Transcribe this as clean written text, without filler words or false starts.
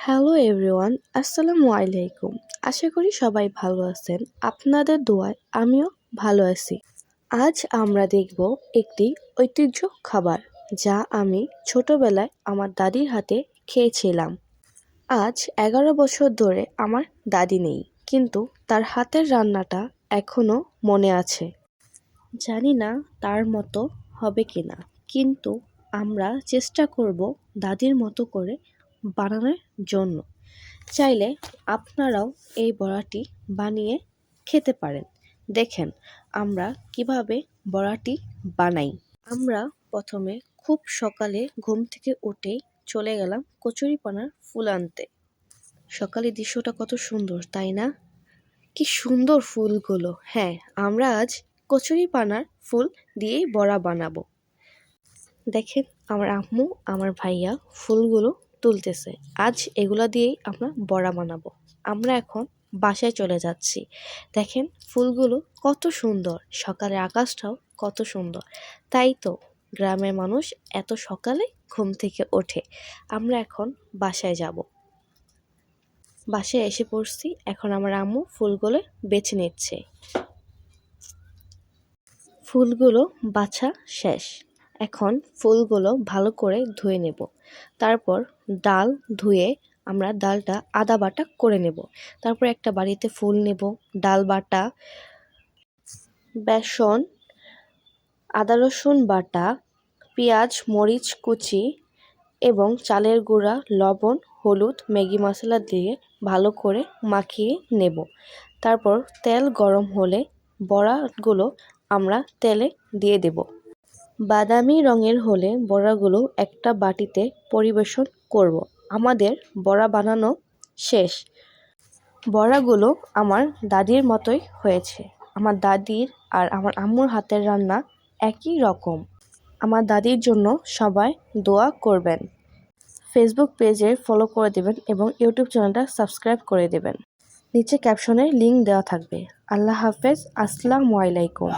Hello everyone, আসসালামু আলাইকুম। আশা করি সবাই ভালো আছেন। আপনাদের দোয়ায় আমিও ভালো আছি। আজ আমরা দেখব একটি ঐতিহ্য খাবার, যা আমি ছোটবেলায় আমার দাদির হাতে খেয়েছিলাম। আজ 11 বছর ধরে আমার দাদি নেই, কিন্তু তার হাতের রান্নাটা এখনো মনে আছে। জানি না তার মতো হবে কিনা, কিন্তু আমরা চেষ্টা করব দাদির মতো করে বানানোর জন্য। চাইলে আপনারাও এই বড়াটি বানিয়ে খেতে পারেন। দেখেন আমরা কিভাবে বড়াটি বানাই। আমরা প্রথমে খুব সকালে ঘুম থেকে উঠেই চলে গেলাম কচুরিপানার ফুল আনতে। সকালের দৃশ্যটা কত সুন্দর, তাই না? কি সুন্দর ফুলগুলো! হ্যাঁ, আমরা আজ কচুরিপানার ফুল দিয়েই বড়া বানাবো। দেখেন আমার আম্মু, আমার ভাইয়া ফুলগুলো তুলতেছে। আজ এগুলা দিয়েই আমরা বড়া বানাবো। আমরা এখন বাসায় চলে যাচ্ছি। দেখেন ফুলগুলো কত সুন্দর, সকালের আকাশটাও কত সুন্দর। তাই তো গ্রামের মানুষ এত সকালে ঘুম থেকে ওঠে। আমরা এখন বাসায় যাব। বাসায় এসে পড়ছি, এখন আমার আম্মু ফুলগুলো বেছে নিচ্ছে। ফুলগুলো বাছা শেষ। এখন ফুলগুলো ভালো করে ধুয়ে নেব। তারপর ডাল ধুয়ে আমরা ডালটা আদা বাটা করে নেব। তারপর একটা বাড়িতে ফুল নেব, ডাল বাটা, বেসন, আদা রসুন বাটা, পেঁয়াজ মরিচ কুচি এবং চালের গুঁড়া, লবণ, হলুদ, ম্যাগি মশলা দিয়ে ভালো করে মাখিয়ে নেব। তারপর তেল গরম হলে বড়াগুলো আমরা তেলে দিয়ে দেব। বাদামি রঙের হলে বড়াগুলো একটা বাটিতে পরিবেশন করব। আমাদের বড়া বানানো শেষ। বড়াগুলো আমার দাদির মতোই হয়েছে। আমার দাদির আর আমার আম্মুর হাতের রান্না একই রকম। আমার দাদির জন্য সবাই দোয়া করবেন। ফেসবুক পেজে ফলো করে দেবেন এবং ইউটিউব চ্যানেলটা সাবস্ক্রাইব করে দেবেন। নিচে ক্যাপশনে লিংক দেওয়া থাকবে। আল্লাহ হাফেজ, আসসালামু আলাইকুম।